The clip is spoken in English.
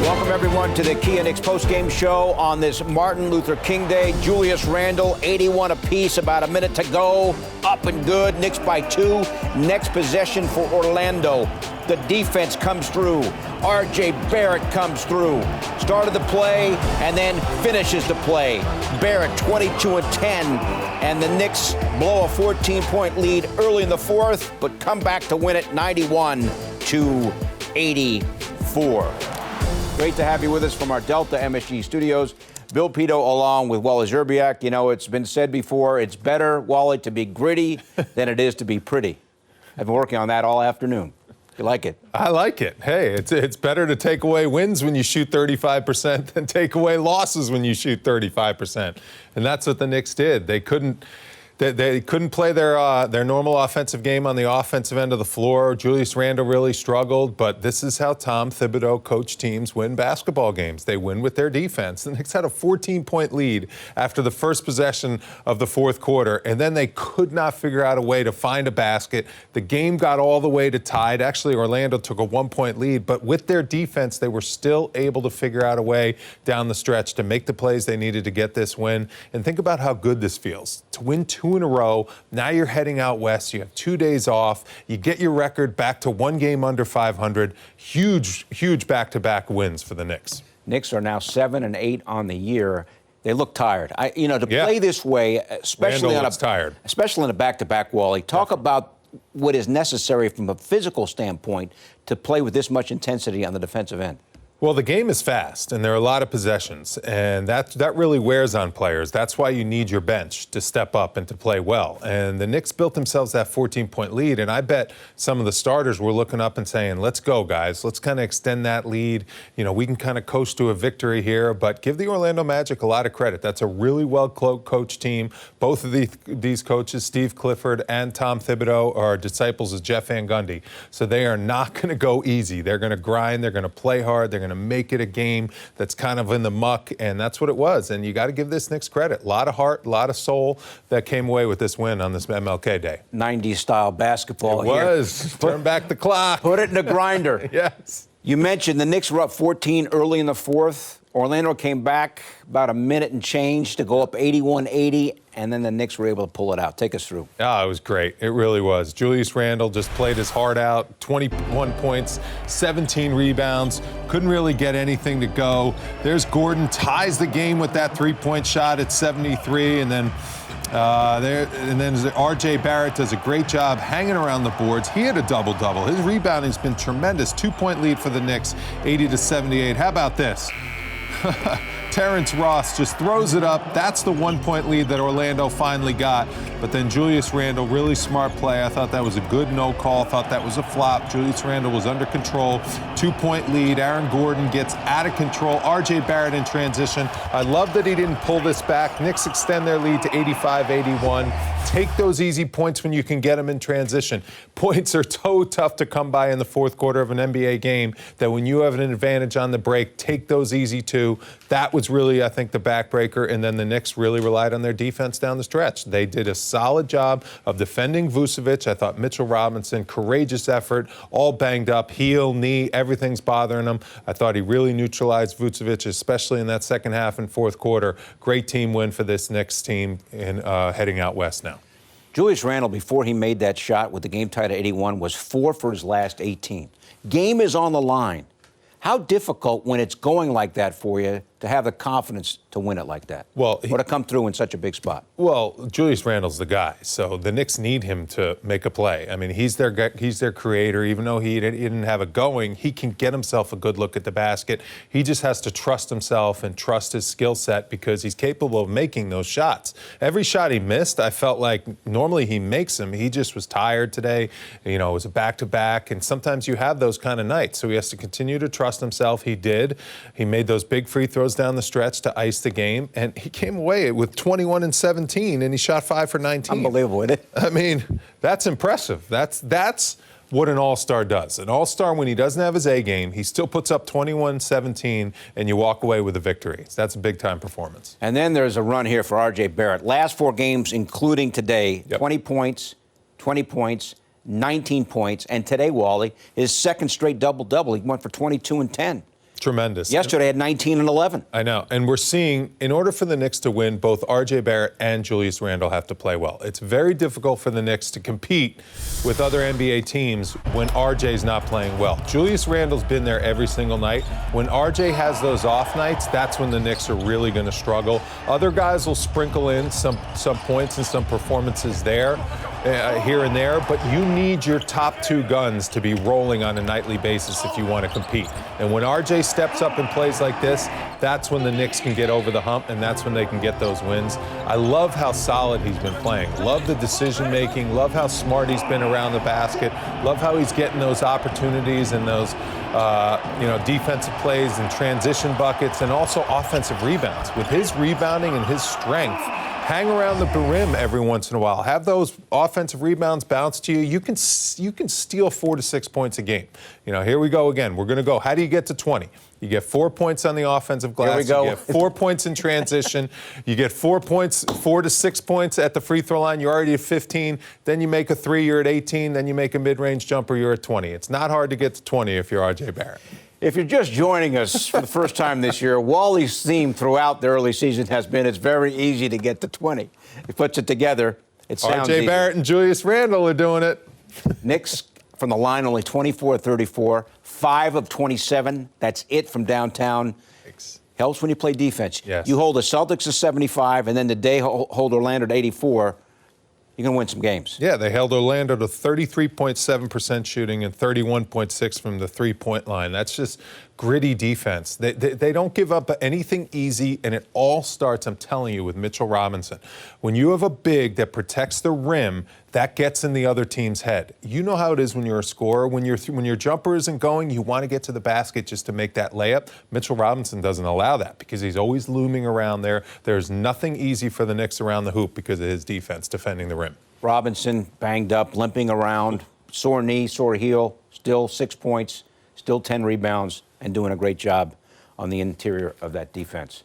Welcome, everyone, to the Kia Knicks postgame show on this Martin Luther King Day. Julius Randle, 81 apiece, about a minute to go. Up and good. Knicks by 2. Next possession for Orlando. The defense comes through. R.J. Barrett comes through. Started the play and then finishes the play. Barrett, 22 and 10. And the Knicks blow a 14-point lead early in the fourth, but come back to win it 91-84. Great to have you with us from our Delta MSG studios. Bill Pito along with Wally Szczerbiak. You know, it's been said before, it's better, Wally, to be gritty than it is to be pretty. I've been working on that all afternoon. You like it? I like it. Hey, it's better to take away wins when you shoot 35% than take away losses when you shoot 35%. And that's what the Knicks did. They couldn't play their normal offensive game on the offensive end of the floor. Julius Randle really struggled, but this is how Tom Thibodeau coached teams win basketball games. They win with their defense. The Knicks had a 14-point lead after the first possession of the fourth quarter, and then they could not figure out a way to find a basket. The game got all the way to tied. Actually, Orlando took a 1-point lead, but with their defense, they were still able to figure out a way down the stretch to make the plays they needed to get this win. And think about how good this feels. To win 2 in a row. Now you're heading out west. You have 2 days off. You get your record back to 1 game under 500. Huge back-to-back wins for the Knicks. Knicks are now 7 and 8 on the year. They look tired. Play this way, especially especially in a back-to-back, Wally. Talk about what is necessary from a physical standpoint to play with this much intensity on the defensive end. Well, the game is fast, and there are a lot of possessions, and that really wears on players. That's why you need your bench to step up and to play well. And the Knicks built themselves that 14-point lead, and I bet some of the starters were looking up and saying, let's go, guys. Let's kind of extend that lead. You know, we can kind of coast to a victory here, but give the Orlando Magic a lot of credit. That's a really well-coached team. Both of these coaches, Steve Clifford and Tom Thibodeau, are disciples of Jeff Van Gundy. So they are not going to go easy. They're going to grind. They're going to play hard. They're going to make it a game that's kind of in the muck, and that's what it was. And you got to give this Knicks credit. A lot of heart, a lot of soul that came away with this win on this MLK Day. 90s style basketball here. It was. Turn back the clock. Put it in the grinder. Yes. You mentioned the Knicks were up 14 early in the fourth. Orlando came back about a minute and change to go up 81-80, and then the Knicks were able to pull it out. Take us through. Oh, it was great. It really was. Julius Randle just played his heart out. 21 points, 17 rebounds. Couldn't really get anything to go. There's Gordon, ties the game with that three-point shot at 73, and then R.J. Barrett does a great job hanging around the boards. He had a double-double. His rebounding's been tremendous. 2-point lead for the Knicks, 80-78. How about this? Terrence Ross just throws it up. That's the 1-point lead that Orlando finally got. But then Julius Randle, really smart play. I thought that was a good no call. Thought that was a flop. Julius Randle was under control. 2-point lead. Aaron Gordon gets out of control. R.J. Barrett in transition. I love that he didn't pull this back. Knicks extend their lead to 85-81. Take those easy points when you can get them in transition. Points are so tough to come by in the fourth quarter of an NBA game that when you have an advantage on the break, take those easy too. That was really, I think, the backbreaker, and then the Knicks really relied on their defense down the stretch. They did a solid job of defending Vucevic. I thought Mitchell Robinson, courageous effort, all banged up, heel, knee, everything's bothering him. I thought he really neutralized Vucevic, especially in that second half and fourth quarter. Great team win for this Knicks team in heading out west now. Julius Randle, before he made that shot with the game tied at 81, was 4 for his last 18. Game is on the line. How difficult, when it's going like that for you, to have the confidence to win it like that? Or to come through in such a big spot? Well, Julius Randle's the guy, so the Knicks need him to make a play. I mean, he's their creator. Even though he didn't have it going, he can get himself a good look at the basket. He just has to trust himself and trust his skill set because he's capable of making those shots. Every shot he missed, I felt like normally he makes them. He just was tired today. You know, it was a back-to-back, and sometimes you have those kind of nights, so he has to continue to trust himself. He did. He made those big free throws down the stretch to ice the game, and he came away with 21 and 17, and he shot 5 for 19. Unbelievable, isn't it? I mean, that's impressive. That's what an all-star does. An all-star, when he doesn't have his A game, he still puts up 21-17, and you walk away with a victory. So that's a big-time performance. And then there's a run here for R.J. Barrett. Last 4 games, including today, 20 points, 19 points, and today, Wally, his second straight double-double. He went for 22 and 10. Tremendous. Yesterday had 19 and 11. I know. And we're seeing, in order for the Knicks to win, both R.J. Barrett and Julius Randle have to play well. It's very difficult for the Knicks to compete with other NBA teams when R.J.'s not playing well. Julius Randle's been there every single night. When R.J. has those off nights, that's when the Knicks are really going to struggle. Other guys will sprinkle in some points and some performances there, here and there, but you need your top two guns to be rolling on a nightly basis if you want to compete. And when R.J. steps up and plays like this, that's when the Knicks can get over the hump, and that's when they can get those wins. I love how solid he's been playing. Love the decision-making. Love how smart he's been around the basket. Love how he's getting those opportunities and those defensive plays and transition buckets and also offensive rebounds. With his rebounding and his strength, hang around the rim every once in a while. Have those offensive rebounds bounce to you. You can steal 4 to 6 points a game. Here we go again. We're going to go. How do you get to 20? You get 4 points on the offensive glass. Here we go. You get 4 points in transition. You get 4 to 6 points at the free throw line. You're already at 15. Then you make a three, you're at 18. Then you make a mid-range jumper, you're at 20. It's not hard to get to 20 if you're R.J. Barrett. If you're just joining us for the first time this year, Wally's theme throughout the early season has been it's very easy to get to 20. He puts it together. It sounds R.J. easy. Barrett and Julius Randle are doing it. Knicks from the line only 24-34, 5 of 27. That's it from downtown. Helps when you play defense. Yes. You hold the Celtics to 75, and then the day hold Orlando to 84. You're going to win some games. Yeah, they held Orlando to 33.7% shooting and 31.6% from the three-point line. That's just gritty defense. They don't give up anything easy, and it all starts, I'm telling you, with Mitchell Robinson. When you have a big that protects the rim, that gets in the other team's head. You know how it is when you're a scorer. When your jumper isn't going, you want to get to the basket just to make that layup. Mitchell Robinson doesn't allow that because he's always looming around there. There's nothing easy for the Knicks around the hoop because of his defense defending the rim. Robinson banged up, limping around, sore knee, sore heel, still 6 points, still 10 rebounds, and doing a great job on the interior of that defense.